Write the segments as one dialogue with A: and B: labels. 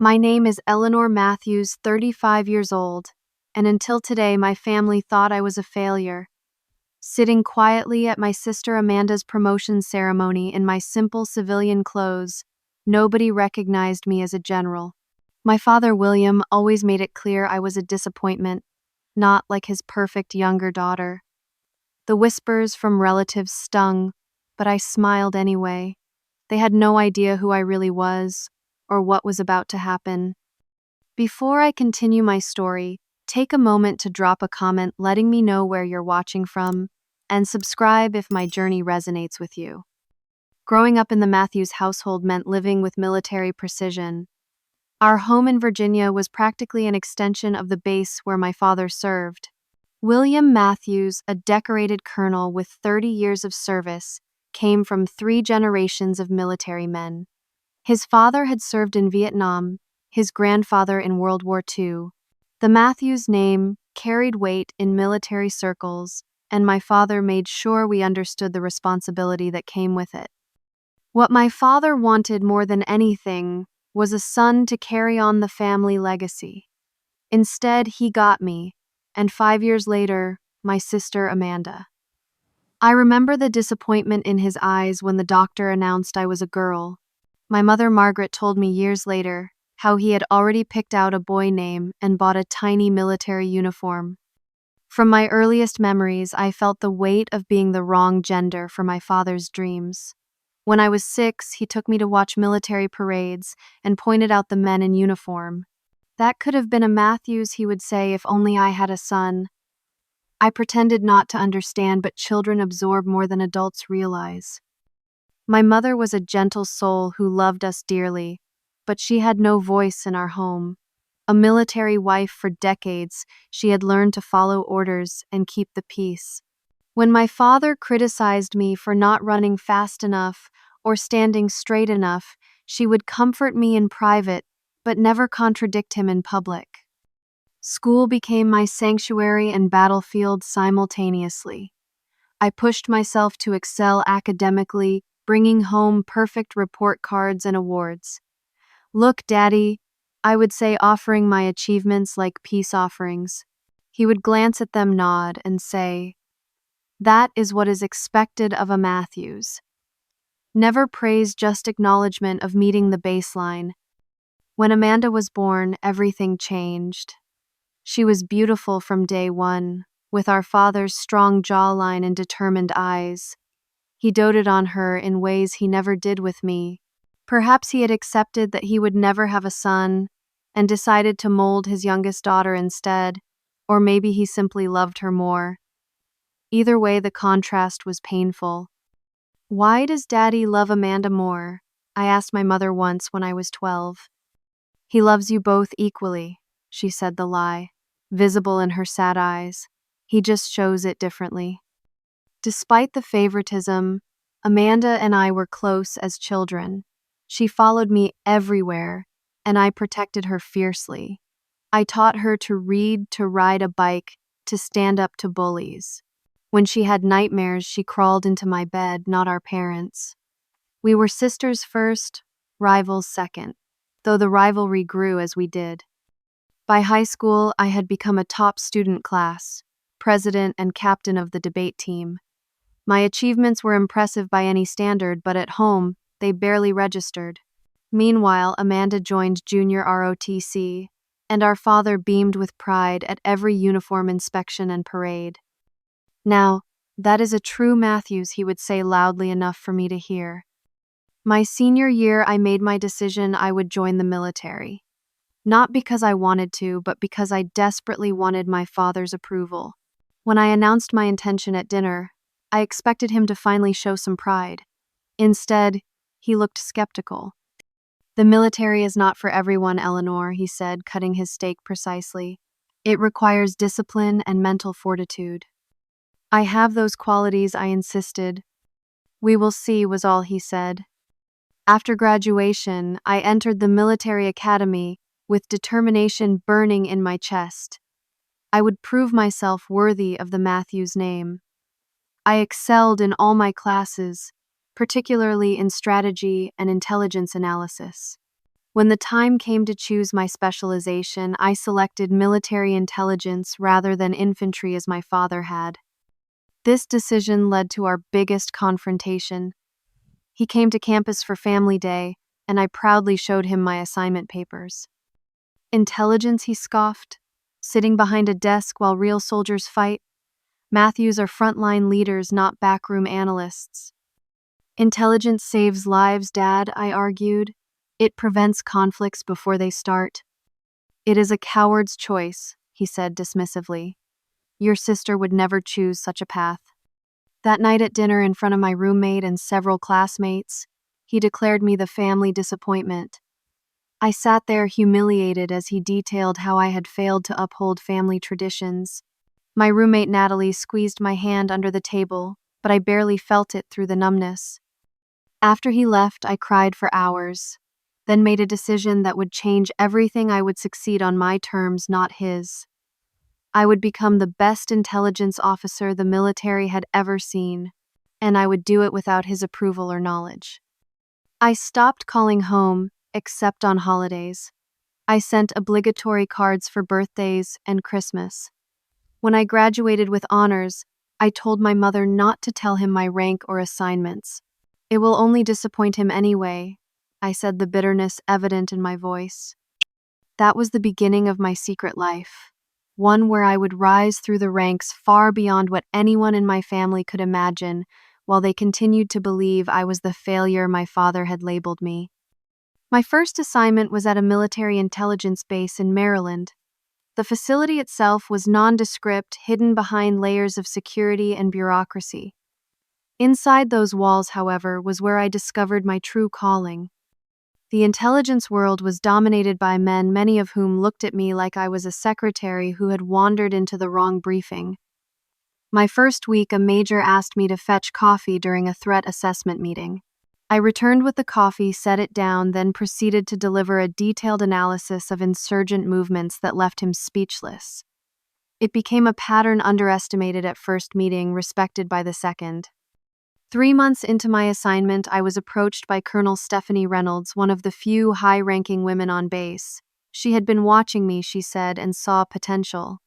A: My name is Eleanor Matthews, 35 years old, and until today my family thought I was a failure. Sitting quietly at my sister Amanda's promotion ceremony in my simple civilian clothes, nobody recognized me as a general. My father, William, always made it clear I was a disappointment, not like his perfect younger daughter. The whispers from relatives stung, but I smiled anyway. They had no idea who I really was, or what was about to happen. Before I continue my story, take a moment to drop a comment letting me know where you're watching from, and subscribe if my journey resonates with you. Growing up in the Matthews household meant living with military precision. Our home in Virginia was practically an extension of the base where my father served. William Matthews, a decorated colonel with 30 years of service, came from 3 generations of military men. His father had served in Vietnam, his grandfather in World War II. The Matthews name carried weight in military circles, and my father made sure we understood the responsibility that came with it. What my father wanted more than anything was a son to carry on the family legacy. Instead, he got me, and 5 years later, my sister Amanda. I remember the disappointment in his eyes when the doctor announced I was a girl. My mother Margaret told me years later how he had already picked out a boy name and bought a tiny military uniform. From my earliest memories, I felt the weight of being the wrong gender for my father's dreams. When I was 6, he took me to watch military parades and pointed out the men in uniform. That could have been a Matthews, he would say, if only I had a son. I pretended not to understand, but children absorb more than adults realize. My mother was a gentle soul who loved us dearly, but she had no voice in our home. A military wife for decades, she had learned to follow orders and keep the peace. When my father criticized me for not running fast enough or standing straight enough, she would comfort me in private, but never contradict him in public. School became my sanctuary and battlefield simultaneously. I pushed myself to excel academically, bringing home perfect report cards and awards. "Look, Daddy," I would say, offering my achievements like peace offerings. He would glance at them, nod, and say, "That is what is expected of a Matthews." Never praise, just acknowledgement of meeting the baseline. When Amanda was born, everything changed. She was beautiful from day one, with our father's strong jawline and determined eyes. He doted on her in ways he never did with me. Perhaps he had accepted that he would never have a son and decided to mold his youngest daughter instead, or maybe he simply loved her more. Either way, the contrast was painful. "Why does Daddy love Amanda more?" I asked my mother once when I was 12. "He loves you both equally," she said, the lie visible in her sad eyes. "He just shows it differently." Despite the favoritism, Amanda and I were close as children. She followed me everywhere, and I protected her fiercely. I taught her to read, to ride a bike, to stand up to bullies. When she had nightmares, she crawled into my bed, not our parents. We were sisters first, rivals second, though the rivalry grew as we did. By high school, I had become a top student class, president and captain of the debate team. My achievements were impressive by any standard, but at home, they barely registered. Meanwhile, Amanda joined junior ROTC, and our father beamed with pride at every uniform inspection and parade. "Now, that is a true Matthews," he would say loudly enough for me to hear. My senior year, I made my decision I would join the military. Not because I wanted to, but because I desperately wanted my father's approval. When I announced my intention at dinner, I expected him to finally show some pride. Instead, he looked skeptical. "The military is not for everyone, Eleanor," he said, cutting his steak precisely. "It requires discipline and mental fortitude." "I have those qualities," I insisted. "We will see," was all he said. After graduation, I entered the military academy with determination burning in my chest. I would prove myself worthy of the Matthews name. I excelled in all my classes, particularly in strategy and intelligence analysis. When the time came to choose my specialization, I selected military intelligence rather than infantry as my father had. This decision led to our biggest confrontation. He came to campus for family day, and I proudly showed him my assignment papers. Intelligence, he scoffed. Sitting behind a desk while real soldiers fight? Matthews are frontline leaders, not backroom analysts. Intelligence saves lives, Dad, I argued. It prevents conflicts before they start. It is a coward's choice, he said dismissively. Your sister would never choose such a path. That night at dinner in front of my roommate and several classmates, he declared me the family disappointment. I sat there humiliated as he detailed how I had failed to uphold family traditions. My roommate Natalie squeezed my hand under the table, but I barely felt it through the numbness. After he left, I cried for hours, then made a decision that would change everything. I would succeed on my terms, not his. I would become the best intelligence officer the military had ever seen, and I would do it without his approval or knowledge. I stopped calling home, except on holidays. I sent obligatory cards for birthdays and Christmas. When I graduated with honors, I told my mother not to tell him my rank or assignments. It will only disappoint him anyway, I said, the bitterness evident in my voice. That was the beginning of my secret life, one where I would rise through the ranks far beyond what anyone in my family could imagine, while they continued to believe I was the failure my father had labeled me. My first assignment was at a military intelligence base in Maryland. The facility itself was nondescript, hidden behind layers of security and bureaucracy. Inside those walls, however, was where I discovered my true calling. The intelligence world was dominated by men, many of whom looked at me like I was a secretary who had wandered into the wrong briefing. My first week, a major asked me to fetch coffee during a threat assessment meeting. I returned with the coffee, set it down, then proceeded to deliver a detailed analysis of insurgent movements that left him speechless. It became a pattern underestimated at first meeting, respected by the second. 3 months into my assignment, I was approached by Colonel Stephanie Reynolds, one of the few high-ranking women on base. She had been watching me, she said, and saw potential.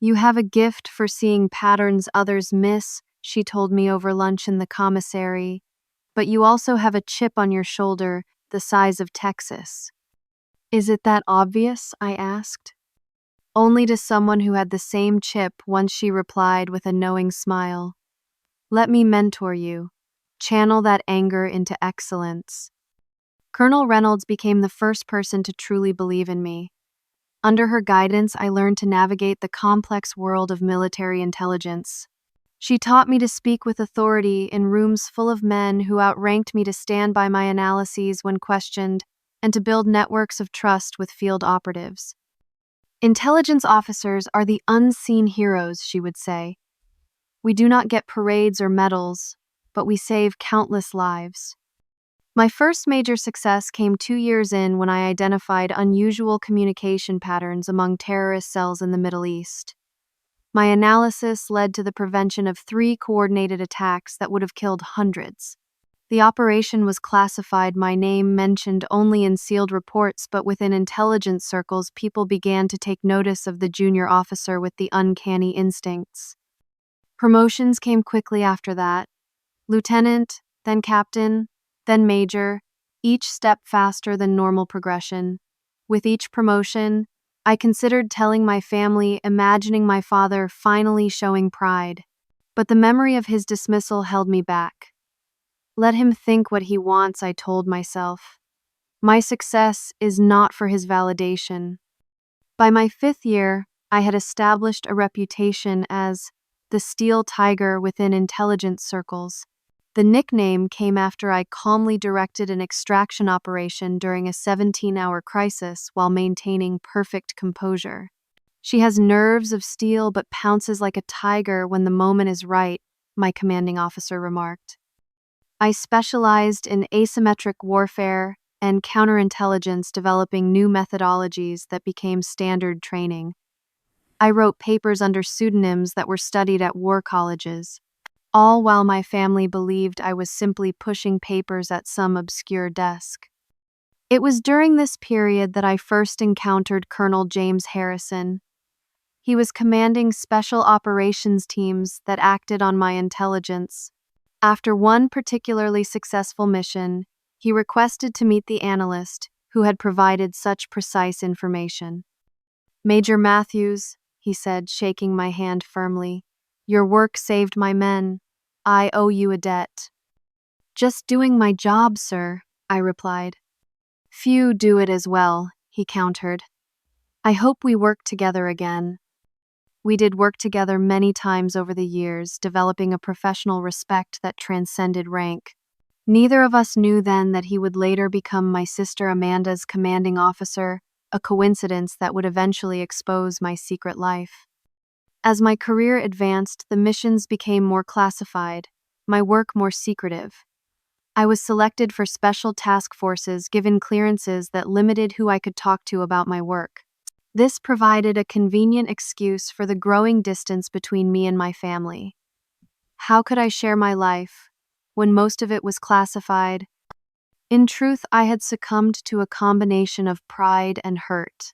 A: You have a gift for seeing patterns others miss, she told me over lunch in the commissary. But you also have a chip on your shoulder the size of Texas. Is it that obvious? I asked. Only to someone who had the same chip, once she replied with a knowing smile. Let me mentor you. Channel that anger into excellence. Colonel Reynolds became the first person to truly believe in me. Under her guidance, I learned to navigate the complex world of military intelligence. She taught me to speak with authority in rooms full of men who outranked me, to stand by my analyses when questioned, and to build networks of trust with field operatives. Intelligence officers are the unseen heroes, she would say. We do not get parades or medals, but we save countless lives. My first major success came 2 years in, when I identified unusual communication patterns among terrorist cells in the Middle East. My analysis led to the prevention of 3 coordinated attacks that would have killed hundreds. The operation was classified, my name mentioned only in sealed reports, but within intelligence circles, people began to take notice of the junior officer with the uncanny instincts. Promotions came quickly after that. Lieutenant, then captain, then major, each step faster than normal progression. With each promotion, I considered telling my family, imagining my father finally showing pride. But the memory of his dismissal held me back. Let him think what he wants, I told myself. My success is not for his validation. By my 5th year, I had established a reputation as the Steel Tiger within intelligence circles. The nickname came after I calmly directed an extraction operation during a 17-hour crisis while maintaining perfect composure. She has nerves of steel but pounces like a tiger when the moment is right, my commanding officer remarked. I specialized in asymmetric warfare and counterintelligence, developing new methodologies that became standard training. I wrote papers under pseudonyms that were studied at war colleges, all while my family believed I was simply pushing papers at some obscure desk. It was during this period that I first encountered Colonel James Harrison. He was commanding special operations teams that acted on my intelligence. After one particularly successful mission, he requested to meet the analyst who had provided such precise information. "Major Matthews," he said, shaking my hand firmly, "your work saved my men. I owe you a debt." "Just doing my job, sir," I replied. "Few do it as well," he countered. "I hope we work together again." We did work together many times over the years, developing a professional respect that transcended rank. Neither of us knew then that he would later become my sister Amanda's commanding officer, a coincidence that would eventually expose my secret life. As my career advanced, the missions became more classified, my work more secretive. I was selected for special task forces, given clearances that limited who I could talk to about my work. This provided a convenient excuse for the growing distance between me and my family. How could I share my life when most of it was classified? In truth, I had succumbed to a combination of pride and hurt.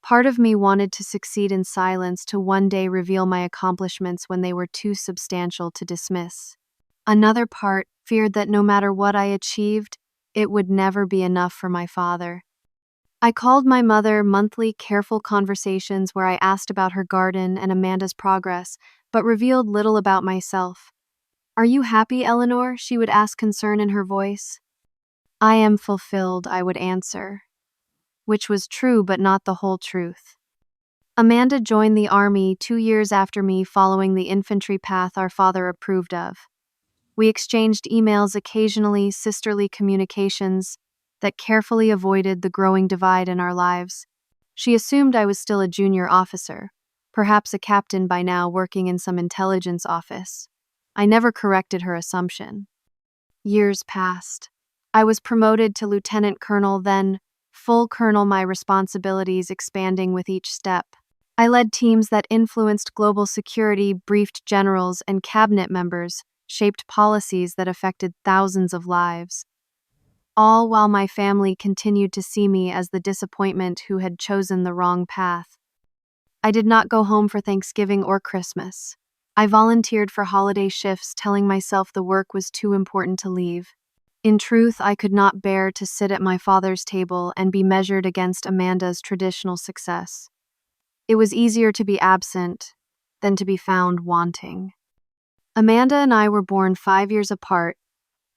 A: Part of me wanted to succeed in silence, to one day reveal my accomplishments when they were too substantial to dismiss. Another part feared that no matter what I achieved, it would never be enough for my father. I called my mother monthly careful conversations where I asked about her garden and Amanda's progress, but revealed little about myself. "Are you happy, Eleanor?" she would ask, concern in her voice. "I am fulfilled," I would answer, which was true but not the whole truth. Amanda joined the army 2 years after me, following the infantry path our father approved of. We exchanged emails occasionally, sisterly communications that carefully avoided the growing divide in our lives. She assumed I was still a junior officer, perhaps a captain by now working in some intelligence office. I never corrected her assumption. Years passed. I was promoted to lieutenant colonel, then full colonel, my responsibilities expanding with each step. I led teams that influenced global security, briefed generals and cabinet members, shaped policies that affected thousands of lives. All while my family continued to see me as the disappointment who had chosen the wrong path. I did not go home for Thanksgiving or Christmas. I volunteered for holiday shifts, telling myself the work was too important to leave. In truth, I could not bear to sit at my father's table and be measured against Amanda's traditional success. It was easier to be absent than to be found wanting. Amanda and I were born 5 years apart,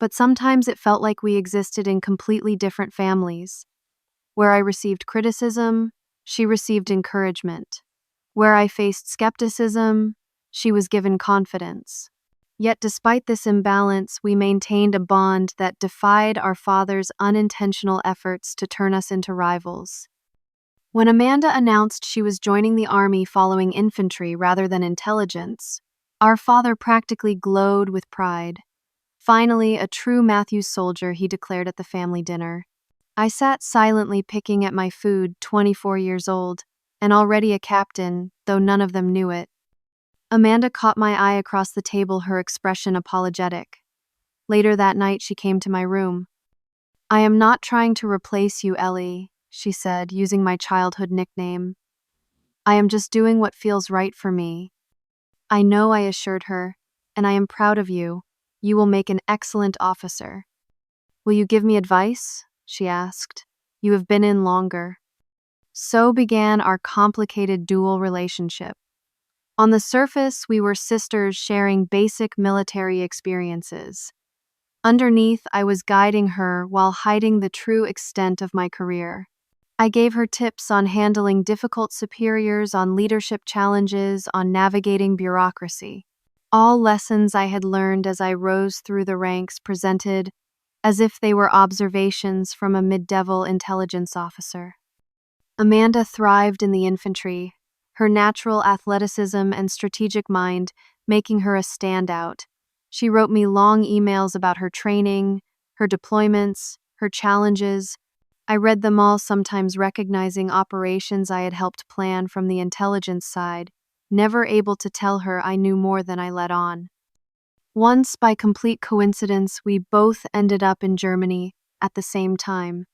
A: but sometimes it felt like we existed in completely different families. Where I received criticism, she received encouragement. Where I faced skepticism, she was given confidence. Yet despite this imbalance, we maintained a bond that defied our father's unintentional efforts to turn us into rivals. When Amanda announced she was joining the army following infantry rather than intelligence, our father practically glowed with pride. "Finally, a true Matthews soldier," he declared at the family dinner. I sat silently picking at my food, 24 years old, and already a captain, though none of them knew it. Amanda caught my eye across the table, her expression apologetic. Later that night, she came to my room. "I am not trying to replace you, Ellie," she said, using my childhood nickname. "I am just doing what feels right for me." "I know," I assured her, "and I am proud of you. You will make an excellent officer." "Will you give me advice?" she asked. "You have been in longer." So began our complicated dual relationship. On the surface, we were sisters sharing basic military experiences. Underneath, I was guiding her while hiding the true extent of my career. I gave her tips on handling difficult superiors, on leadership challenges, on navigating bureaucracy. All lessons I had learned as I rose through the ranks, presented as if they were observations from a mid-level intelligence officer. Amanda thrived in the infantry, her natural athleticism and strategic mind making her a standout. She wrote me long emails about her training, her deployments, her challenges. I read them all, sometimes recognizing operations I had helped plan from the intelligence side, never able to tell her I knew more than I let on. Once, by complete coincidence, we both ended up in Germany at the same time.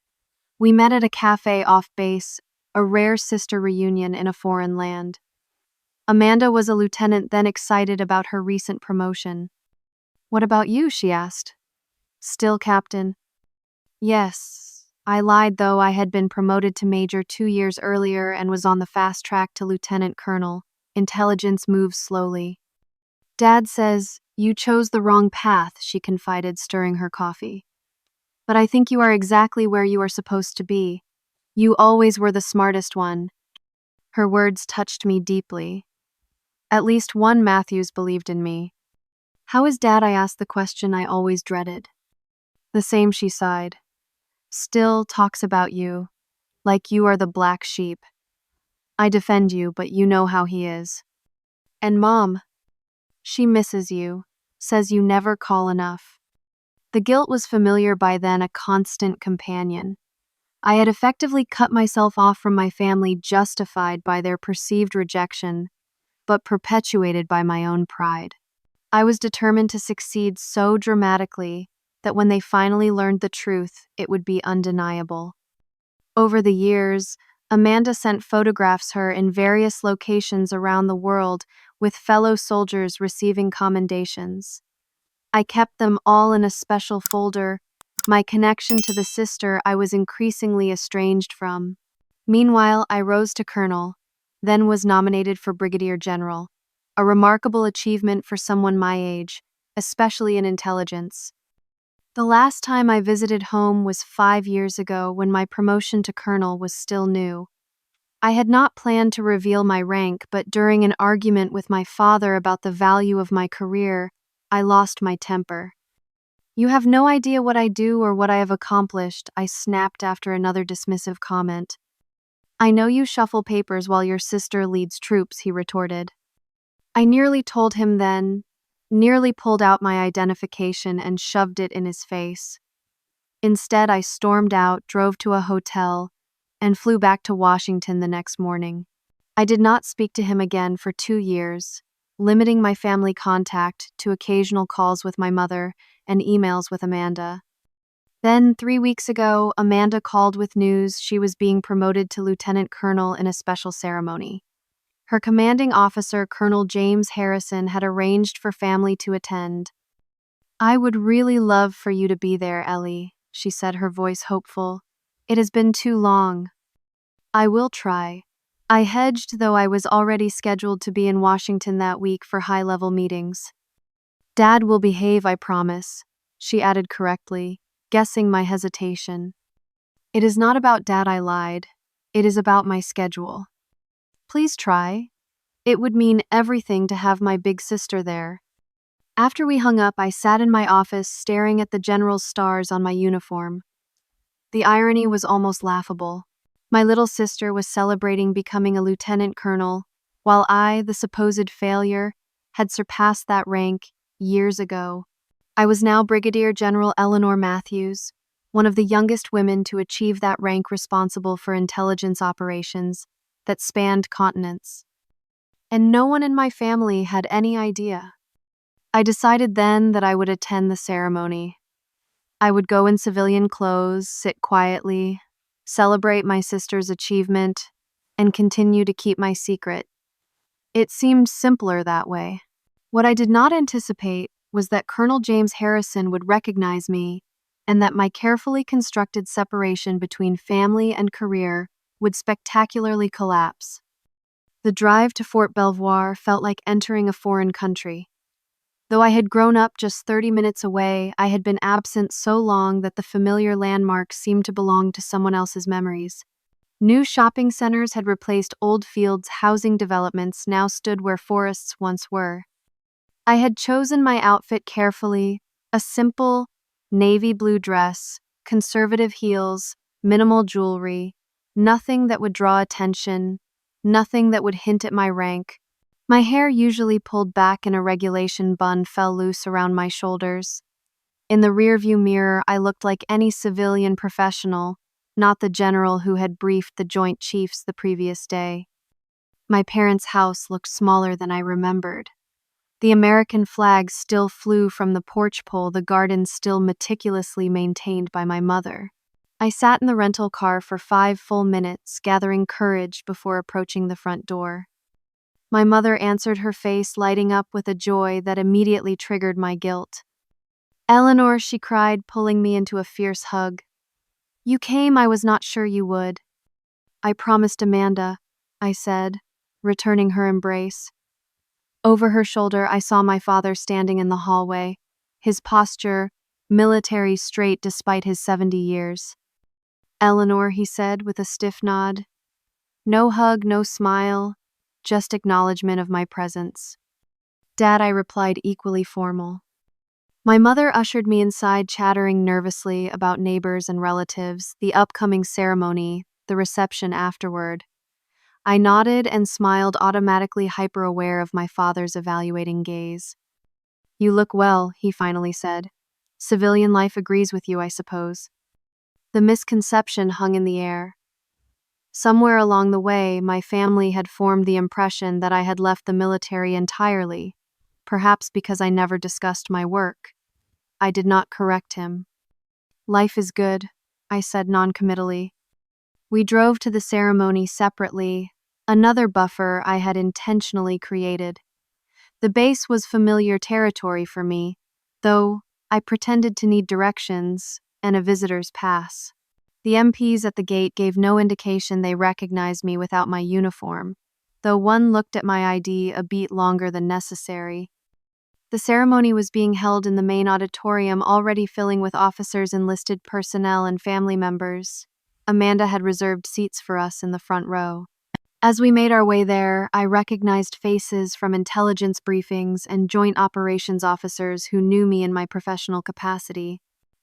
A: We met at a cafe off base, a rare sister reunion in a foreign land. Amanda was a lieutenant, then excited about her recent promotion. "What about you?" she asked. "Still captain." "Yes. I lied, though. I had been promoted to major 2 years earlier and was on the fast track to lieutenant colonel. Intelligence moves slowly." "Dad says you chose the wrong path," she confided, stirring her coffee. "But I think you are exactly where you are supposed to be. You always were the smartest one." Her words touched me deeply. At least one Matthews believed in me. "How is Dad?" I asked, the question I always dreaded. "The same," she sighed. "Still talks about you, like you are the black sheep. I defend you, but you know how he is. And Mom, she misses you, says you never call enough." The guilt was familiar by then, a constant companion. I had effectively cut myself off from my family, justified by their perceived rejection, but perpetuated by my own pride. I was determined to succeed so dramatically that when they finally learned the truth, it would be undeniable. Over the years, Amanda sent photographs her in various locations around the world, with fellow soldiers receiving commendations. I kept them all in a special folder, my connection to the sister I was increasingly estranged from. Meanwhile, I rose to colonel, then was nominated for brigadier general, a remarkable achievement for someone my age, especially in intelligence. The last time I visited home was 5 years ago, when my promotion to colonel was still new. I had not planned to reveal my rank, but during an argument with my father about the value of my career, I lost my temper. "You have no idea what I do or what I have accomplished," I snapped after another dismissive comment. "I know you shuffle papers while your sister leads troops," he retorted. I nearly told him then, nearly pulled out my identification and shoved it in his face. Instead, I stormed out, drove to a hotel, and flew back to Washington the next morning. I did not speak to him again for 2 years, limiting my family contact to occasional calls with my mother and emails with Amanda. Then, 3 weeks ago, Amanda called with news she was being promoted to lieutenant colonel in a special ceremony. Her commanding officer, Colonel James Harrison, had arranged for family to attend. "I would really love for you to be there, Ellie," she said, her voice hopeful. "It has been too long." "I will try." I hedged, though I was already scheduled to be in Washington that week for high-level meetings. "Dad will behave, I promise," she added correctly, guessing my hesitation. "It is not about Dad," I lied. "It is about my schedule." "Please try. It would mean everything to have my big sister there." After we hung up, I sat in my office staring at the general's stars on my uniform. The irony was almost laughable. My little sister was celebrating becoming a lieutenant colonel, while I, the supposed failure, had surpassed that rank years ago. I was now Brigadier General Eleanor Matthews, one of the youngest women to achieve that rank, responsible for intelligence operations that spanned continents. And no one in my family had any idea. I decided then that I would attend the ceremony. I would go in civilian clothes, sit quietly, celebrate my sister's achievement, and continue to keep my secret. It seemed simpler that way. What I did not anticipate was that Colonel James Harrison would recognize me, and that my carefully constructed separation between family and career would spectacularly collapse. The drive to Fort Belvoir felt like entering a foreign country. Though I had grown up just 30 minutes away, I had been absent so long that the familiar landmarks seemed to belong to someone else's memories. New shopping centers had replaced old fields, housing developments now stood where forests once were. I had chosen my outfit carefully, a simple, navy blue dress, conservative heels, minimal jewelry, nothing that would draw attention, nothing that would hint at my rank. My hair, usually pulled back in a regulation bun, fell loose around my shoulders. In the rearview mirror, I looked like any civilian professional, not the general who had briefed the Joint Chiefs the previous day. My parents' house looked smaller than I remembered. The American flag still flew from the porch pole, the garden still meticulously maintained by my mother. I sat in the rental car for 5 full minutes, gathering courage before approaching the front door. My mother answered, her face lighting up with a joy that immediately triggered my guilt. "Eleanor," she cried, pulling me into a fierce hug. "You came, I was not sure you would." "I promised Amanda," I said, returning her embrace. Over her shoulder, I saw my father standing in the hallway, his posture military straight despite his 70 years. "Eleanor," he said with a stiff nod. No hug, no smile, just acknowledgement of my presence. "Dad," I replied, equally formal. My mother ushered me inside, chattering nervously about neighbors and relatives, the upcoming ceremony, the reception afterward. I nodded and smiled, automatically hyper-aware of my father's evaluating gaze. "You look well," he finally said. "Civilian life agrees with you, I suppose." The misconception hung in the air. Somewhere along the way, my family had formed the impression that I had left the military entirely, perhaps because I never discussed my work. I did not correct him. "Life is good," I said noncommittally. We drove to the ceremony separately, another buffer I had intentionally created. The base was familiar territory for me, though I pretended to need directions and a visitor's pass. The MPs at the gate gave no indication they recognized me without my uniform, though one looked at my ID a beat longer than necessary. The ceremony was being held in the main auditorium, already filling with officers, enlisted personnel, and family members. Amanda had reserved seats for us in the front row. As we made our way there, I recognized faces from intelligence briefings and joint operations officers who knew me in my professional capacity.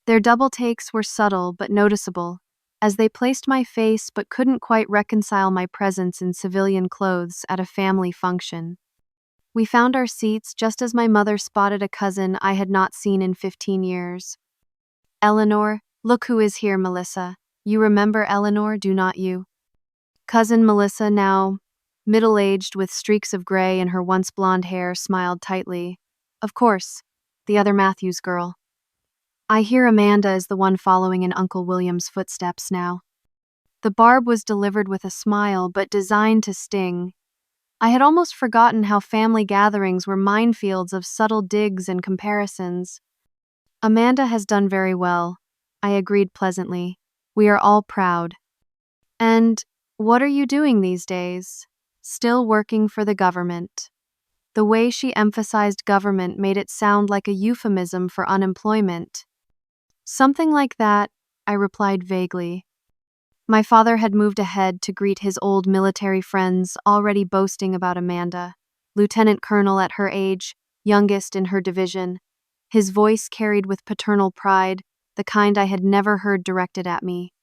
A: Their double takes were subtle but noticeable, as they placed my face but couldn't quite reconcile my presence in civilian clothes at a family function. We found our seats just as my mother spotted a cousin I had not seen in 15 years. "Eleanor, look who is here, Melissa. You remember Eleanor, do not you?" Cousin Melissa, now middle-aged with streaks of gray in her once blonde hair, smiled tightly. "Of course, the other Matthews girl. I hear Amanda is the one following in Uncle William's footsteps now." The barb was delivered with a smile, but designed to sting. I had almost forgotten how family gatherings were minefields of subtle digs and comparisons. "Amanda has done very well," I agreed pleasantly. "We are all proud." "And what are you doing these days?" "Still working for the government." The way she emphasized government made it sound like a euphemism for unemployment. "Something like that," I replied vaguely. My father had moved ahead to greet his old military friends, already boasting about Amanda, lieutenant colonel at her age, youngest in her division. His voice carried with paternal pride, the kind I had never heard directed at me.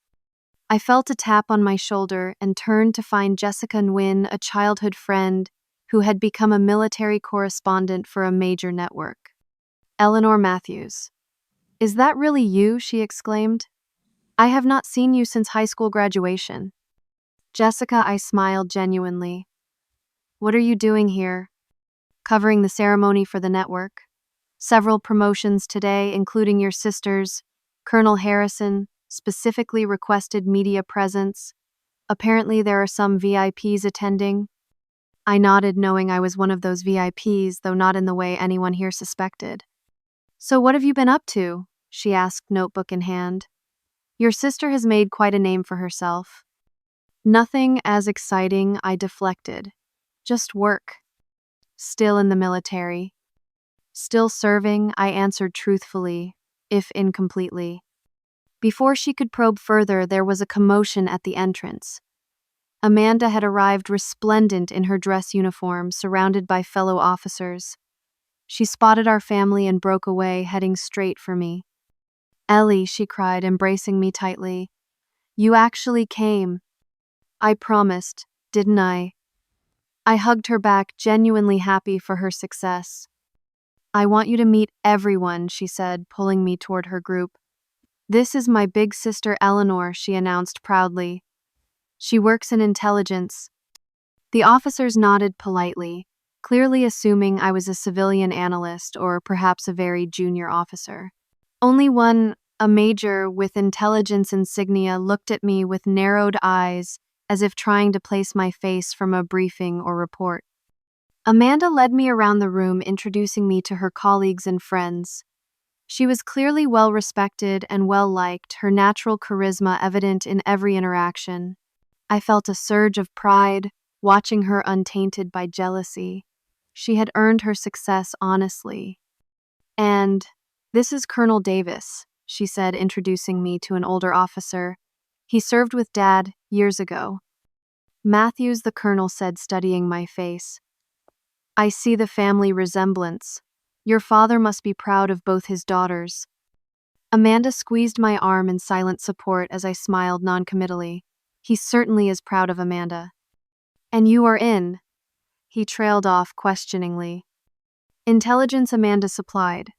A: I felt a tap on my shoulder and turned to find Jessica Nguyen, a childhood friend who had become a military correspondent for a major network. "Eleanor Matthews. Is that really you?" she exclaimed. "I have not seen you since high school graduation." "Jessica," I smiled genuinely. "What are you doing here?" "Covering the ceremony for the network. Several promotions today, including your sister's. Colonel Harrison specifically requested media presence. Apparently there are some VIPs attending." I nodded, knowing I was one of those VIPs, though not in the way anyone here suspected. "So what have you been up to?" she asked, notebook in hand. "Your sister has made quite a name for herself." "Nothing as exciting," I deflected. "Just work." "Still in the military." "Still serving," I answered truthfully, if incompletely. Before she could probe further, there was a commotion at the entrance. Amanda had arrived resplendent in her dress uniform, surrounded by fellow officers. She spotted our family and broke away, heading straight for me. "Ellie," she cried, embracing me tightly. "You actually came." "I promised, didn't I?" I hugged her back, genuinely happy for her success. "I want you to meet everyone," she said, pulling me toward her group. "This is my big sister Eleanor," she announced proudly. "She works in intelligence." The officers nodded politely, clearly assuming I was a civilian analyst or perhaps a very junior officer. Only one A major with intelligence insignia looked at me with narrowed eyes, as if trying to place my face from a briefing or report. Amanda led me around the room, introducing me to her colleagues and friends. She was clearly well respected and well liked, her natural charisma evident in every interaction. I felt a surge of pride, watching her untainted by jealousy. She had earned her success honestly. "And this is Colonel Davis," she said, introducing me to an older officer. "He served with Dad years ago." "Matthews," the colonel said, studying my face. "I see the family resemblance. Your father must be proud of both his daughters." Amanda squeezed my arm in silent support as I smiled noncommittally. "He certainly is proud of Amanda." "And you are in?" He trailed off questioningly. "Intelligence," Amanda supplied,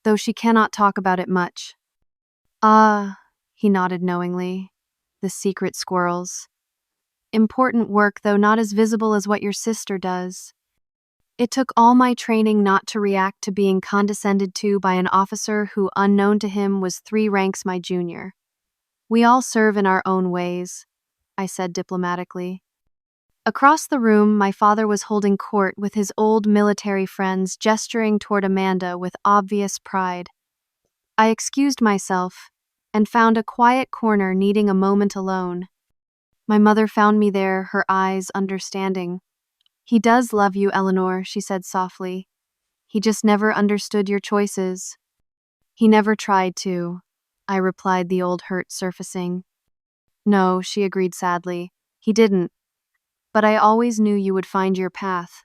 A: "though she cannot talk about it much." "Ah," he nodded knowingly. "The secret squirrels. Important work, though not as visible as what your sister does." It took all my training not to react to being condescended to by an officer who, unknown to him, was 3 ranks my junior. "We all serve in our own ways," I said diplomatically. Across the room, my father was holding court with his old military friends, gesturing toward Amanda with obvious pride. I excused myself and found a quiet corner, needing a moment alone. My mother found me there, her eyes understanding. "He does love you, Eleanor," she said softly. "He just never understood your choices." "He never tried to," I replied, the old hurt surfacing. "No," she agreed sadly. "He didn't. But I always knew you would find your path."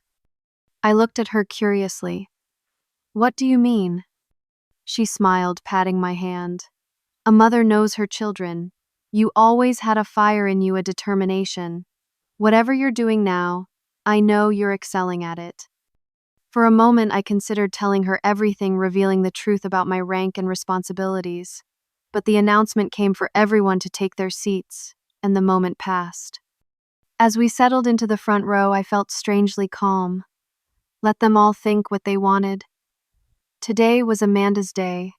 A: I looked at her curiously. "What do you mean?" She smiled, patting my hand. "A mother knows her children. You always had a fire in you, a determination. Whatever you're doing now, I know you're excelling at it." For a moment, I considered telling her everything, revealing the truth about my rank and responsibilities. But the announcement came for everyone to take their seats, and the moment passed. As we settled into the front row, I felt strangely calm. Let them all think what they wanted. Today was Amanda's day,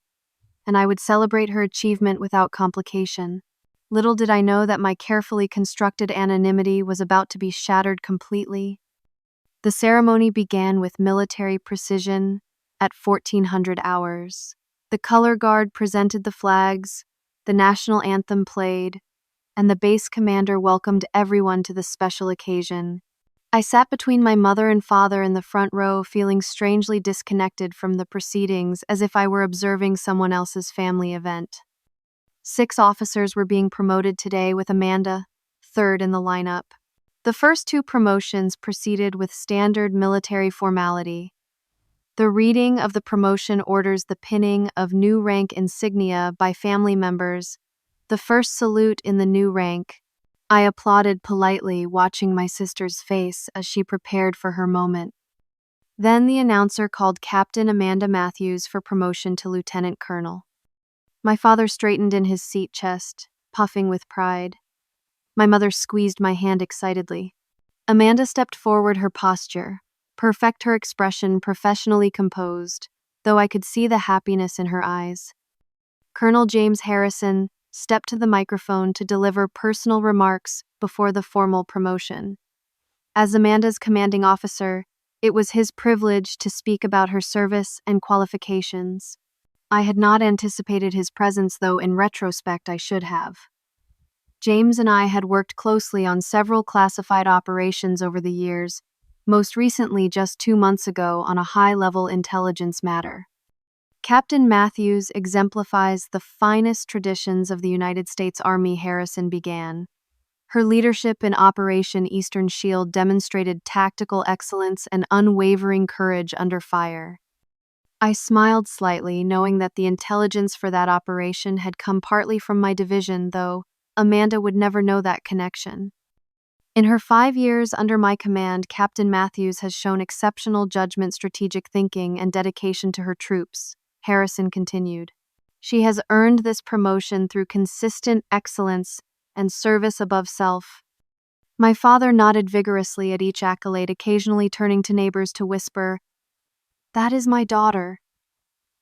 A: and I would celebrate her achievement without complication. Little did I know that my carefully constructed anonymity was about to be shattered completely. The ceremony began with military precision at 1400 hours. The color guard presented the flags, the national anthem played, and the base commander welcomed everyone to the special occasion. I sat between my mother and father in the front row, feeling strangely disconnected from the proceedings, as if I were observing someone else's family event. 6 officers were being promoted today, with Amanda third in the lineup. The first 2 promotions proceeded with standard military formality. The reading of the promotion orders, the pinning of new rank insignia by family members, the first salute in the new rank. I applauded politely, watching my sister's face as she prepared for her moment. Then the announcer called Captain Amanda Matthews for promotion to lieutenant colonel. My father straightened in his seat chest, puffing with pride. My mother squeezed my hand excitedly. Amanda stepped forward, her posture perfect, her expression professionally composed, though I could see the happiness in her eyes. Colonel James Harrison stepped to the microphone to deliver personal remarks before the formal promotion. As Amanda's commanding officer, it was his privilege to speak about her service and qualifications. I had not anticipated his presence, though in retrospect I should have. James and I had worked closely on several classified operations over the years, most recently just 2 months ago on a high-level intelligence matter. Captain Matthews exemplifies the finest traditions of the United States Army, Harrison began. Her leadership in Operation Eastern Shield demonstrated tactical excellence and unwavering courage under fire. I smiled slightly, knowing that the intelligence for that operation had come partly from my division, though Amanda would never know that connection. In her 5 years under my command, Captain Matthews has shown exceptional judgment, strategic thinking, and dedication to her troops, Harrison continued. She has earned this promotion through consistent excellence and service above self. My father nodded vigorously at each accolade, occasionally turning to neighbors to whisper, "That is my daughter."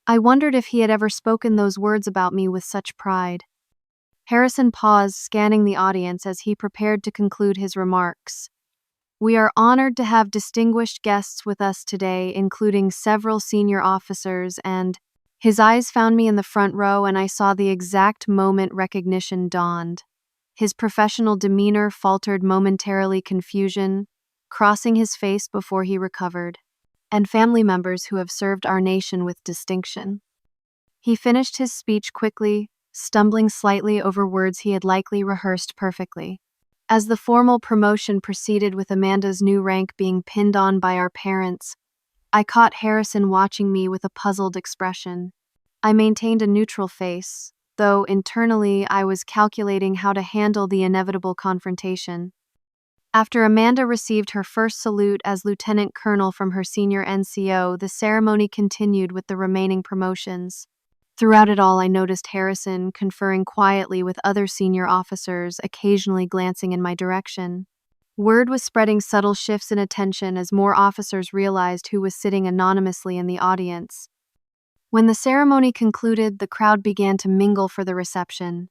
A: I wondered if he had ever spoken those words about me with such pride. Harrison paused, scanning the audience as he prepared to conclude his remarks. We are honored to have distinguished guests with us today, including several senior officers, and his eyes found me in the front row, and I saw the exact moment recognition dawned. His professional demeanor faltered momentarily, confusion crossing his face before he recovered, and family members who have served our nation with distinction. He finished his speech quickly, stumbling slightly over words he had likely rehearsed perfectly. As the formal promotion proceeded with Amanda's new rank being pinned on by our parents, I caught Harrison watching me with a puzzled expression. I maintained a neutral face, though internally I was calculating how to handle the inevitable confrontation. After Amanda received her first salute as lieutenant colonel from her senior NCO, the ceremony continued with the remaining promotions. Throughout it all, I noticed Harrison conferring quietly with other senior officers, occasionally glancing in my direction. Word was spreading subtle shifts in attention as more officers realized who was sitting anonymously in the audience. When the ceremony concluded, the crowd began to mingle for the reception.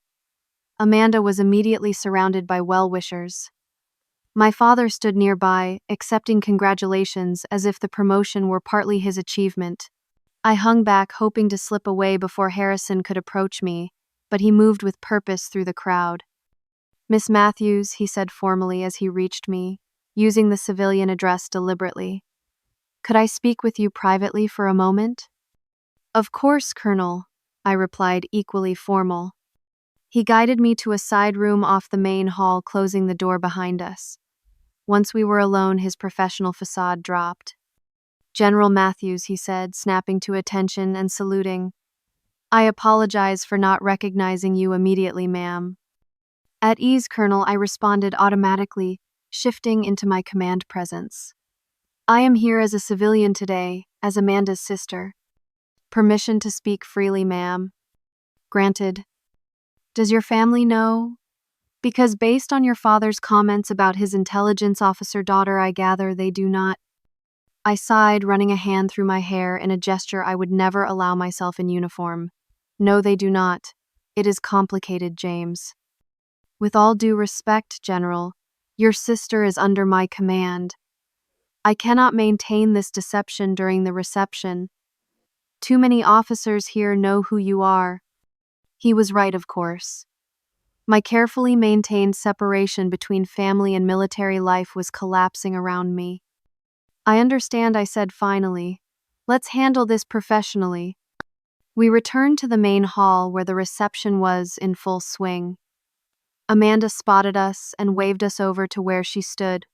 A: Amanda was immediately surrounded by well-wishers. My father stood nearby, accepting congratulations as if the promotion were partly his achievement. I hung back, hoping to slip away before Harrison could approach me, but he moved with purpose through the crowd. Miss Matthews, he said formally as he reached me, using the civilian address deliberately. Could I speak with you privately for a moment? Of course, Colonel, I replied, equally formal. He guided me to a side room off the main hall, closing the door behind us. Once we were alone, his professional facade dropped. General Matthews, he said, snapping to attention and saluting. I apologize for not recognizing you immediately, ma'am. At ease, Colonel, I responded automatically, shifting into my command presence. I am here as a civilian today, as Amanda's sister. Permission to speak freely, ma'am. Granted. Does your family know? Because based on your father's comments about his intelligence officer daughter, I gather they do not. I sighed, running a hand through my hair in a gesture I would never allow myself in uniform. No, they do not. It is complicated, James. With all due respect, General, your sister is under my command. I cannot maintain this deception during the reception. Too many officers here know who you are. He was right, of course. My carefully maintained separation between family and military life was collapsing around me. I understand, I said finally. Let's handle this professionally. We returned to the main hall where the reception was in full swing. Amanda spotted us and waved us over to where she stood,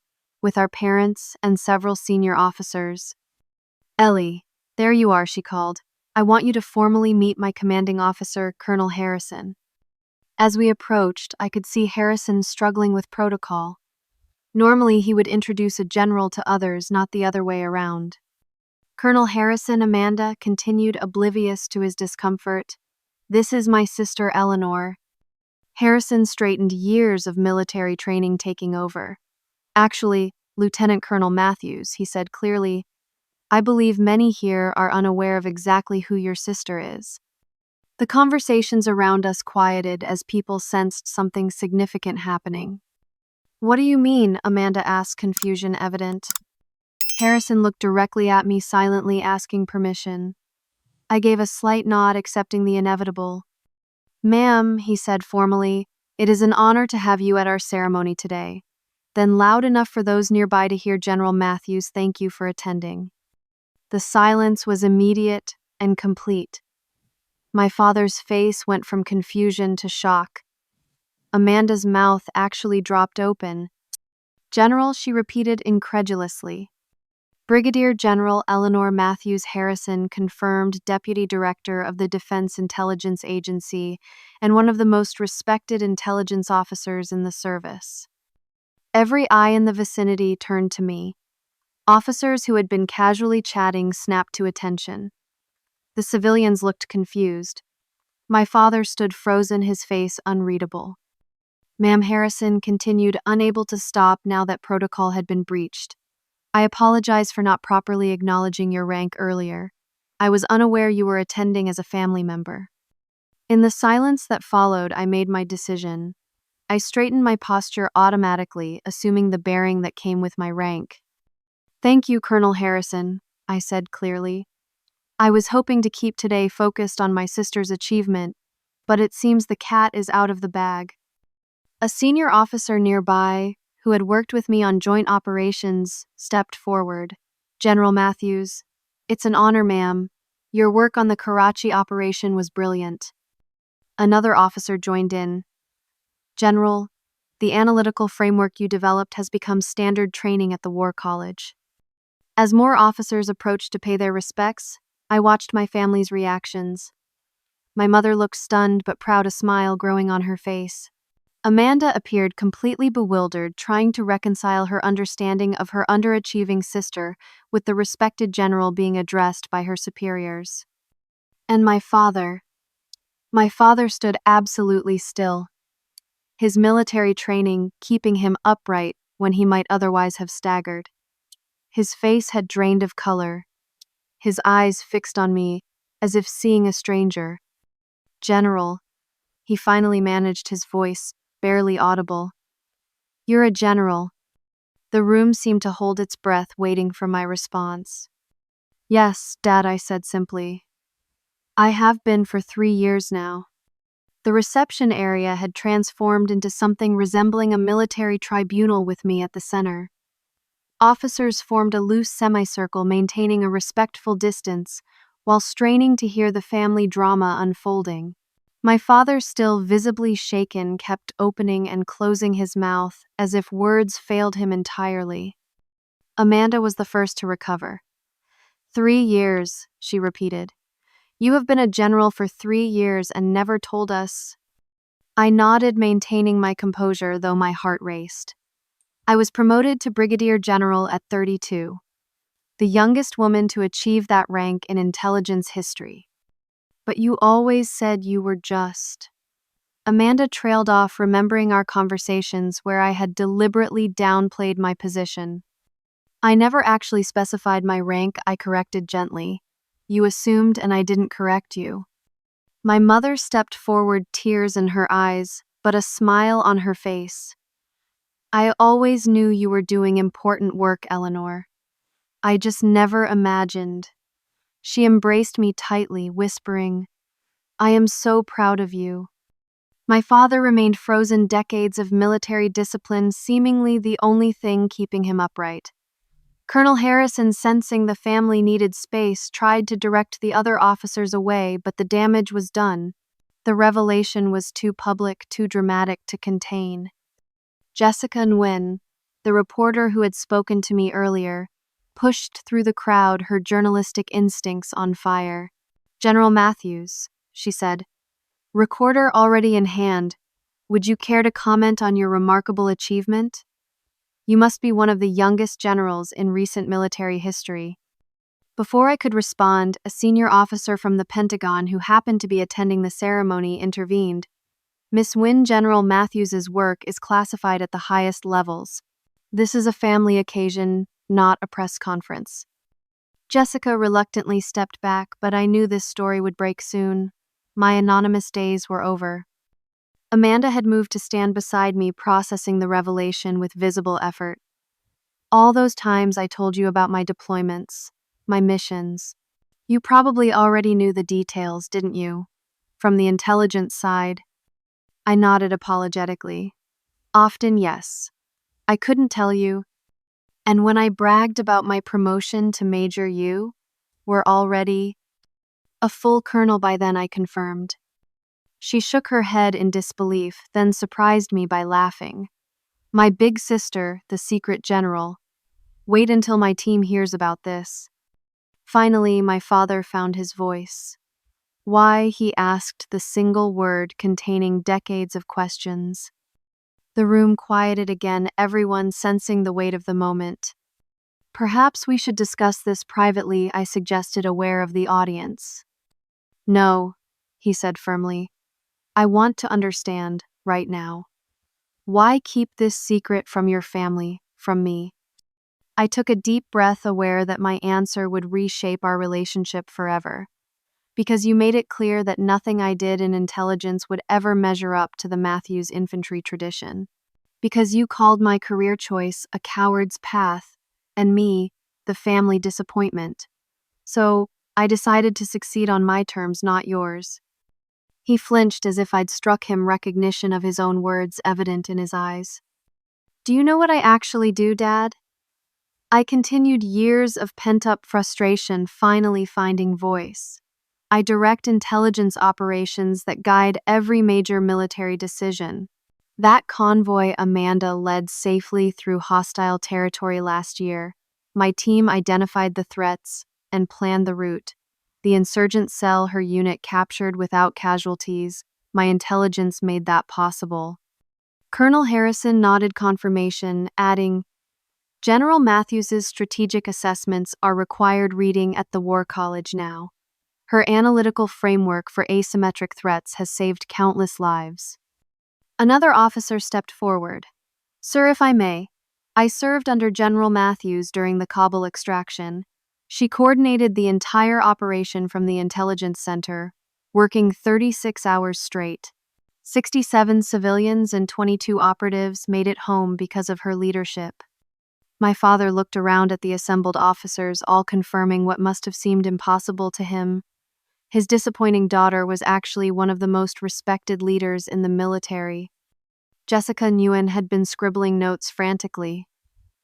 A: with our parents and several senior officers. Ellie, there you are, she called. I want you to formally meet my commanding officer, Colonel Harrison. As we approached, I could see Harrison struggling with protocol. Normally, he would introduce a general to others, not the other way around. Colonel Harrison, Amanda continued, oblivious to his discomfort. This is my sister, Eleanor. Harrison straightened, years of military training taking over. Actually, Lieutenant Colonel Matthews, he said clearly, I believe many here are unaware of exactly who your sister is. The conversations around us quieted as people sensed something significant happening. What do you mean? Amanda asked, confusion evident. Harrison looked directly at me, silently asking permission. I gave a slight nod, accepting the inevitable. Ma'am, he said formally, it is an honor to have you at our ceremony today. Then loud enough for those nearby to hear General Matthews thank you for attending. The silence was immediate and complete. My father's face went from confusion to shock. Amanda's mouth actually dropped open. General, she repeated incredulously. Brigadier General Eleanor Matthews Harrison, confirmed Deputy Director of the Defense Intelligence Agency and one of the most respected intelligence officers in the service. Every eye in the vicinity turned to me. Officers who had been casually chatting snapped to attention. The civilians looked confused. My father stood frozen, his face unreadable. Ma'am, Harrison continued, unable to stop now that protocol had been breached. I apologize for not properly acknowledging your rank earlier. I was unaware you were attending as a family member." In the silence that followed, I made my decision. I straightened my posture automatically, assuming the bearing that came with my rank. "Thank you, Colonel Harrison," I said clearly. "I was hoping to keep today focused on my sister's achievement, but it seems the cat is out of the bag." A senior officer nearby, who had worked with me on joint operations, stepped forward. "General Matthews, it's an honor, ma'am. Your work on the Karachi operation was brilliant." Another officer joined in. "General, the analytical framework you developed has become standard training at the War College." As more officers approached to pay their respects, I watched my family's reactions. My mother looked stunned but proud, a smile growing on her face. Amanda appeared completely bewildered, trying to reconcile her understanding of her underachieving sister with the respected general being addressed by her superiors. And my father stood absolutely still, his military training keeping him upright when he might otherwise have staggered. His face had drained of color, his eyes fixed on me as if seeing a stranger. "General," he finally managed, his voice barely audible. "You're a general." The room seemed to hold its breath, waiting for my response. "Yes, Dad," I said simply. "I have been for 3 years now." The reception area had transformed into something resembling a military tribunal with me at the center. Officers formed a loose semicircle, maintaining a respectful distance, while straining to hear the family drama unfolding. My father, still visibly shaken, kept opening and closing his mouth as if words failed him entirely. Amanda was the first to recover. 3 years, she repeated. "You have been a general for 3 years and never told us." I nodded, maintaining my composure, though my heart raced. "I was promoted to brigadier general at 32, the youngest woman to achieve that rank in intelligence history. But you always said you were just." Amanda trailed off, remembering our conversations where I had deliberately downplayed my position. "I never actually specified my rank," I corrected gently. "You assumed and I didn't correct you." My mother stepped forward, tears in her eyes, but a smile on her face. "I always knew you were doing important work, Eleanor. I just never imagined." She embraced me tightly, whispering, "I am so proud of you." My father remained frozen, decades of military discipline seemingly the only thing keeping him upright. Colonel Harrison, sensing the family needed space, tried to direct the other officers away, but the damage was done. The revelation was too public, too dramatic to contain. Jessica Nguyen, the reporter who had spoken to me earlier, pushed through the crowd, her journalistic instincts on fire. "General Matthews," she said, "recorder already in hand, would you care to comment on your remarkable achievement? You must be one of the youngest generals in recent military history." Before I could respond, a senior officer from the Pentagon who happened to be attending the ceremony intervened. "Miss Nguyen, General Matthews's work is classified at the highest levels. This is a family occasion, not a press conference." Jessica reluctantly stepped back, but I knew this story would break soon. My anonymous days were over. Amanda had moved to stand beside me, processing the revelation with visible effort. "All those times I told you about my deployments, my missions. You probably already knew the details, didn't you? From the intelligence side." I nodded apologetically. "Often, yes. I couldn't tell you. And when I bragged about my promotion to Major, you were already a full colonel by then," I confirmed. She shook her head in disbelief, then surprised me by laughing. "My big sister, the secret general. Wait until my team hears about this." Finally, my father found his voice. "Why?" he asked, the single word containing decades of questions. The room quieted again, everyone sensing the weight of the moment. "Perhaps we should discuss this privately," I suggested, aware of the audience. "No," he said firmly. "I want to understand, right now. Why keep this secret from your family, from me?" I took a deep breath, aware that my answer would reshape our relationship forever. Because you made it clear that nothing I did in intelligence would ever measure up to the Matthews infantry tradition. Because you called my career choice a coward's path, and me, the family disappointment. So, I decided to succeed on my terms, not yours. He flinched as if I'd struck him, recognition of his own words evident in his eyes. Do you know what I actually do, Dad? I continued, years of pent-up frustration finally finding voice. I direct intelligence operations that guide every major military decision. That convoy Amanda led safely through hostile territory last year. My team identified the threats and planned the route. The insurgent cell her unit captured without casualties. My intelligence made that possible. Colonel Harrison nodded confirmation, adding, General Matthews's strategic assessments are required reading at the War College now. Her analytical framework for asymmetric threats has saved countless lives. Another officer stepped forward. Sir, if I may, I served under General Matthews during the Kabul extraction. She coordinated the entire operation from the intelligence center, working 36 hours straight. 67 civilians and 22 operatives made it home because of her leadership. My father looked around at the assembled officers, all confirming what must have seemed impossible to him. His disappointing daughter was actually one of the most respected leaders in the military. Jessica Nguyen had been scribbling notes frantically.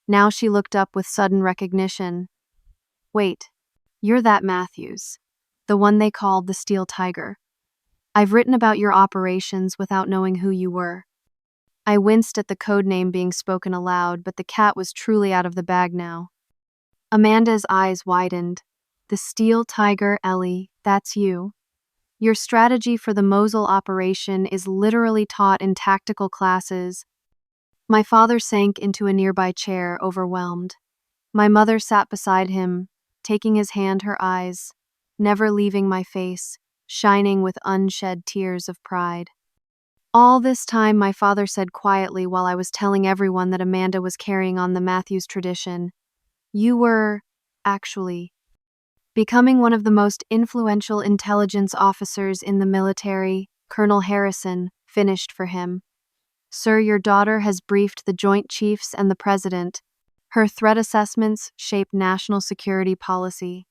A: Now she looked up with sudden recognition. Wait, you're that Matthews, the one they called the Steel Tiger. I've written about your operations without knowing who you were. I winced at the code name being spoken aloud, but the cat was truly out of the bag now. Amanda's eyes widened. The Steel Tiger, Ellie, that's you. Your strategy for the Mosul operation is literally taught in tactical classes. My father sank into a nearby chair, overwhelmed. My mother sat beside him, taking his hand, her eyes, never leaving my face, shining with unshed tears of pride. All this time, my father said quietly while I was telling everyone that Amanda was carrying on the Matthews tradition, you were, actually, becoming one of the most influential intelligence officers in the military. Colonel Harrison finished for him. Sir, your daughter has briefed the Joint Chiefs and the President. Her threat assessments shape national security policy.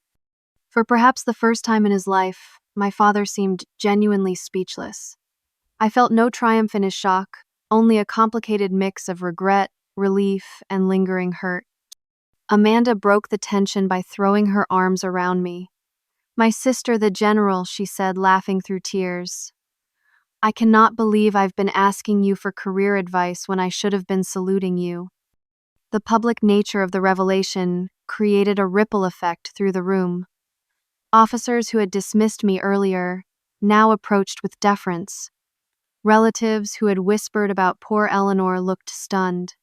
A: For perhaps the first time in his life, my father seemed genuinely speechless. I felt no triumph in his shock, only a complicated mix of regret, relief, and lingering hurt. Amanda broke the tension by throwing her arms around me. My sister, the general, she said, laughing through tears. I cannot believe I've been asking you for career advice when I should have been saluting you. The public nature of the revelation created a ripple effect through the room. Officers who had dismissed me earlier now approached with deference. Relatives who had whispered about poor Eleanor looked stunned.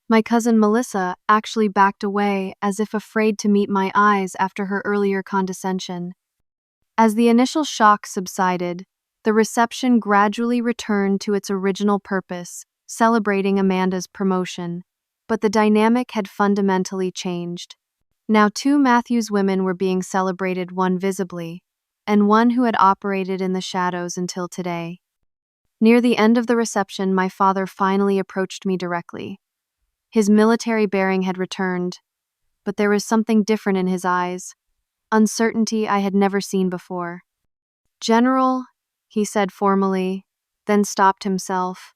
A: My cousin Melissa actually backed away as if afraid to meet my eyes after her earlier condescension. As the initial shock subsided, the reception gradually returned to its original purpose, celebrating Amanda's promotion. But the dynamic had fundamentally changed. Now 2 Matthews women were being celebrated, one visibly, and one who had operated in the shadows until today. Near the end of the reception, my father finally approached me directly. His military bearing had returned, but there was something different in his eyes, uncertainty I had never seen before. General, he said formally, then stopped himself.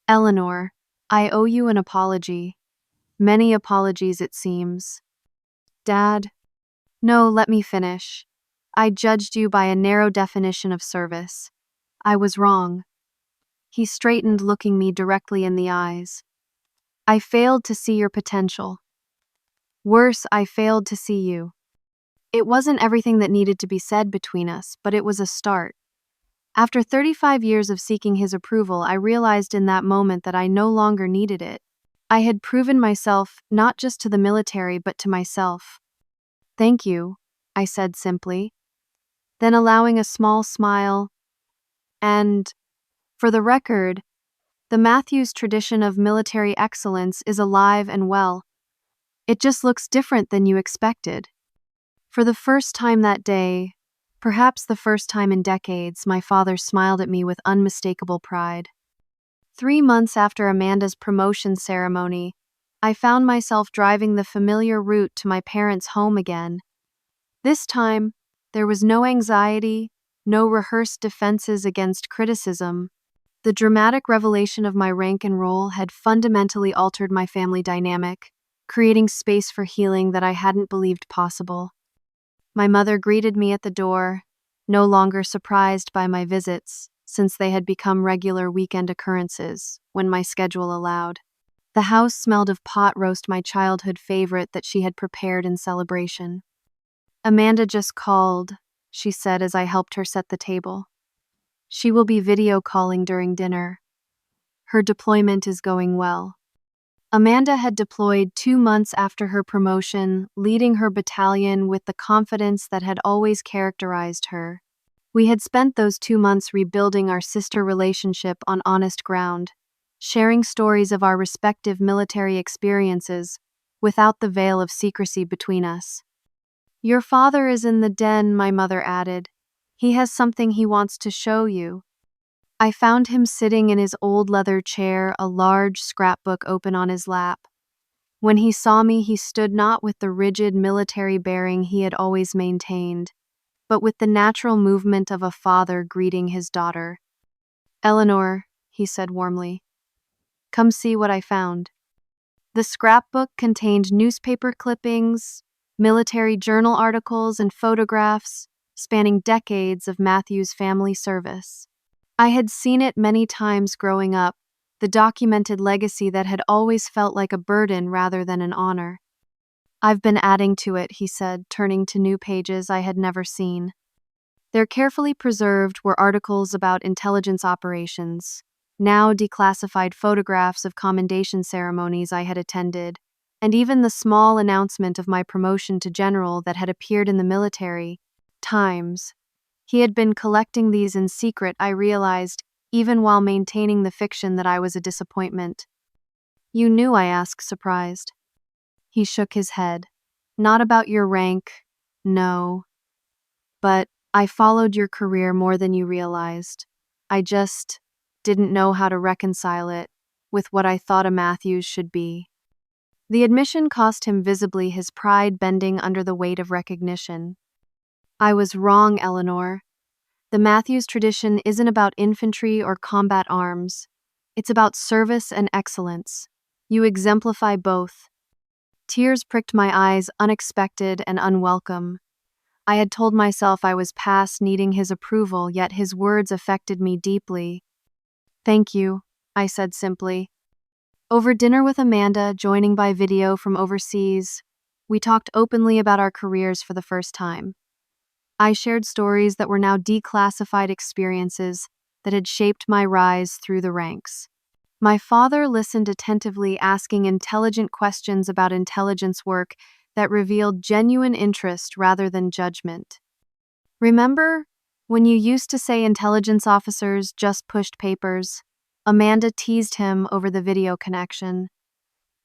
A: Eleanor, I owe you an apology. Many apologies, it seems. Dad? No, let me finish. I judged you by a narrow definition of service. I was wrong. He straightened, looking me directly in the eyes. I failed to see your potential. Worse, I failed to see you. It wasn't everything that needed to be said between us, but it was a start. After 35 years of seeking his approval, I realized in that moment that I no longer needed it. I had proven myself not just to the military, but to myself. Thank you, I said simply, then allowing a small smile. And, for the record, the Matthews tradition of military excellence is alive and well. It just looks different than you expected. For the first time that day, perhaps the first time in decades, my father smiled at me with unmistakable pride. 3 months after Amanda's promotion ceremony, I found myself driving the familiar route to my parents' home again. This time, there was no anxiety, no rehearsed defenses against criticism. The dramatic revelation of my rank and role had fundamentally altered my family dynamic, creating space for healing that I hadn't believed possible. My mother greeted me at the door, no longer surprised by my visits, since they had become regular weekend occurrences when my schedule allowed. The house smelled of pot roast, my childhood favorite that she had prepared in celebration. "Amanda just called," she said as I helped her set the table. "She will be video calling during dinner. Her deployment is going well." Amanda had deployed 2 months after her promotion, leading her battalion with the confidence that had always characterized her. We had spent those 2 months rebuilding our sister relationship on honest ground, sharing stories of our respective military experiences without the veil of secrecy between us. "Your father is in the den," my mother added. "He has something he wants to show you." I found him sitting in his old leather chair, a large scrapbook open on his lap. When he saw me, he stood not with the rigid military bearing he had always maintained, but with the natural movement of a father greeting his daughter. "Eleanor," he said warmly, "come see what I found." The scrapbook contained newspaper clippings, military journal articles, and photographs spanning decades of Matthew's family service. I had seen it many times growing up, the documented legacy that had always felt like a burden rather than an honor. "I've been adding to it," he said, turning to new pages I had never seen. There, carefully preserved, were articles about intelligence operations, now declassified photographs of commendation ceremonies I had attended, and even the small announcement of my promotion to general that had appeared in the military Times. He had been collecting these in secret, I realized, even while maintaining the fiction that I was a disappointment. "You knew?" I asked, surprised. He shook his head. "Not about your rank, no. But I followed your career more than you realized. I just didn't know how to reconcile it with what I thought a Matthews should be." The admission cost him visibly, his pride bending under the weight of recognition. "I was wrong, Eleanor. The Matthews tradition isn't about infantry or combat arms. It's about service and excellence. You exemplify both." Tears pricked my eyes, unexpected and unwelcome. I had told myself I was past needing his approval, yet his words affected me deeply. "Thank you," I said simply. Over dinner with Amanda, joining by video from overseas, we talked openly about our careers for the first time. I shared stories that were now declassified experiences that had shaped my rise through the ranks. My father listened attentively, asking intelligent questions about intelligence work that revealed genuine interest rather than judgment. "Remember when you used to say intelligence officers just pushed papers?" Amanda teased him over the video connection.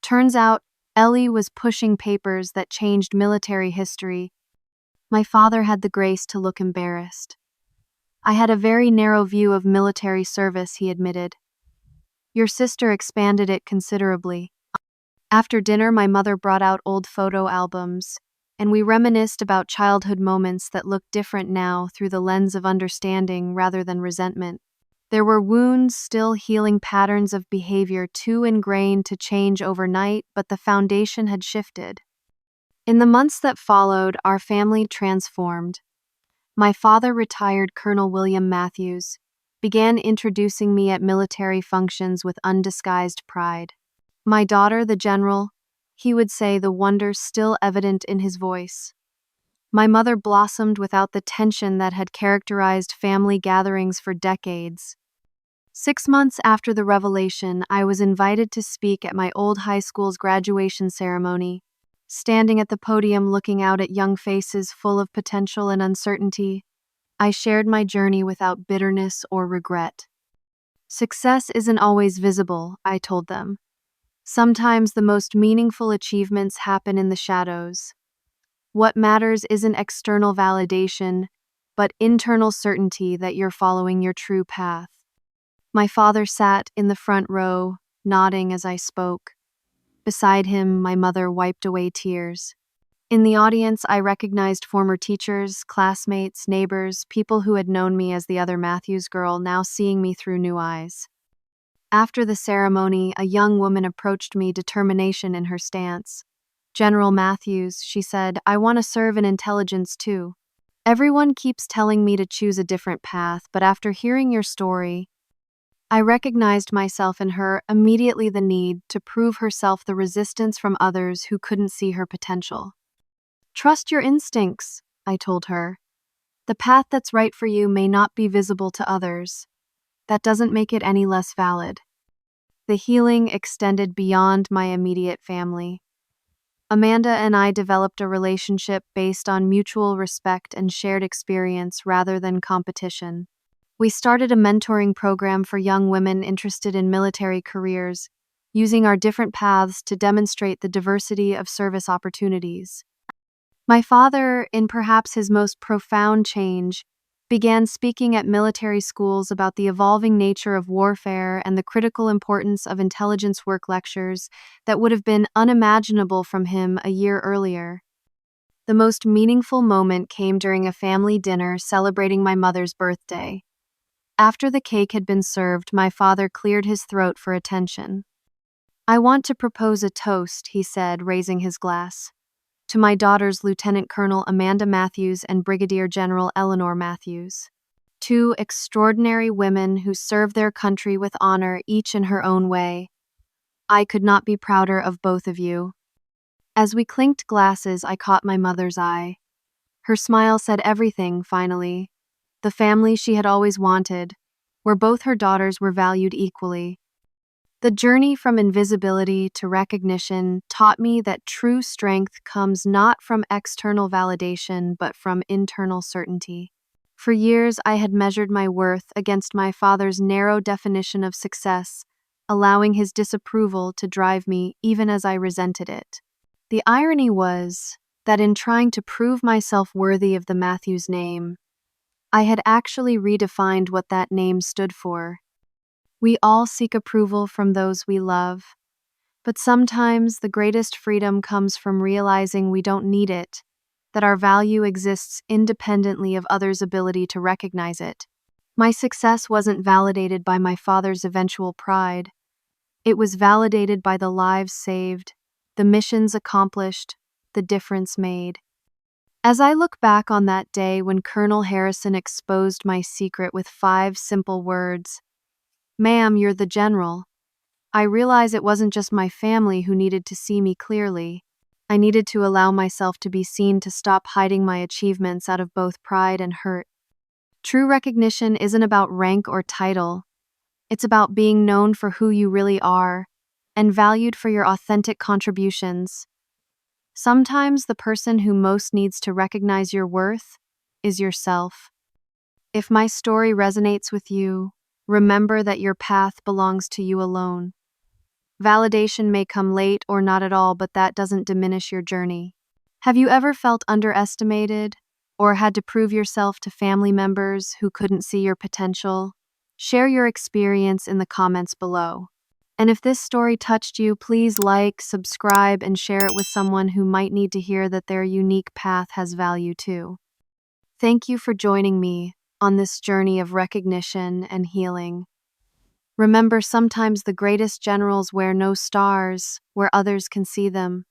A: Turns out, Ellie was pushing papers that changed military history. My father had the grace to look embarrassed. "I had a very narrow view of military service," he admitted. "Your sister expanded it considerably." After dinner, my mother brought out old photo albums, and we reminisced about childhood moments that looked different now through the lens of understanding rather than resentment. There were wounds, still healing, patterns of behavior too ingrained to change overnight, but the foundation had shifted. In the months that followed, our family transformed. My father, retired Colonel William Matthews, began introducing me at military functions with undisguised pride. My daughter, the general, he would say, the wonder still evident in his voice. My mother blossomed without the tension that had characterized family gatherings for decades. 6 months after the revelation, I was invited to speak at my old high school's graduation ceremony. Standing at the podium looking out at young faces full of potential and uncertainty, I shared my journey without bitterness or regret. "Success isn't always visible," I told them. Sometimes the most meaningful achievements happen in the shadows. What matters isn't external validation, but internal certainty that you're following your true path. My father sat in the front row, nodding as I spoke. Beside him, my mother wiped away tears. In the audience, I recognized former teachers, classmates, neighbors, people who had known me as the other Matthews girl, now seeing me through new eyes. After the ceremony, a young woman approached me, determination in her stance. "General Matthews," she said, "I want to serve in intelligence too. Everyone keeps telling me to choose a different path, but after hearing your story, I recognized myself in her, immediately the need to prove herself, the resistance from others who couldn't see her potential. Trust your instincts," I told her. "The path that's right for you may not be visible to others. That doesn't make it any less valid." The healing extended beyond my immediate family. Amanda and I developed a relationship based on mutual respect and shared experience rather than competition. We started a mentoring program for young women interested in military careers, using our different paths to demonstrate the diversity of service opportunities. My father, in perhaps his most profound change, began speaking at military schools about the evolving nature of warfare and the critical importance of intelligence work, lectures that would have been unimaginable from him a year earlier. The most meaningful moment came during a family dinner celebrating my mother's birthday. After the cake had been served, my father cleared his throat for attention. "I want to propose a toast," he said, raising his glass. "To my daughters, Lieutenant Colonel Amanda Matthews and Brigadier General Eleanor Matthews. Two extraordinary women who served their country with honor, each in her own way. I could not be prouder of both of you." As we clinked glasses, I caught my mother's eye. Her smile said everything, finally. The family she had always wanted, where both her daughters were valued equally. The journey from invisibility to recognition taught me that true strength comes not from external validation but from internal certainty. For years, I had measured my worth against my father's narrow definition of success, allowing his disapproval to drive me even as I resented it. The irony was that in trying to prove myself worthy of the Matthews name, I had actually redefined what that name stood for. We all seek approval from those we love, but sometimes the greatest freedom comes from realizing we don't need it, that our value exists independently of others' ability to recognize it. My success wasn't validated by my father's eventual pride. It was validated by the lives saved, the missions accomplished, the difference made. As I look back on that day when Colonel Harrison exposed my secret with 5 simple words, "Ma'am, you're the general," I realize it wasn't just my family who needed to see me clearly. I needed to allow myself to be seen, to stop hiding my achievements out of both pride and hurt. True recognition isn't about rank or title. It's about being known for who you really are and valued for your authentic contributions. Sometimes the person who most needs to recognize your worth is yourself. If my story resonates with you, remember that your path belongs to you alone. Validation may come late or not at all, but that doesn't diminish your journey. Have you ever felt underestimated or had to prove yourself to family members who couldn't see your potential? Share your experience in the comments below. And if this story touched you, please like, subscribe, and share it with someone who might need to hear that their unique path has value too. Thank you for joining me on this journey of recognition and healing. Remember, sometimes the greatest generals wear no stars where others can see them.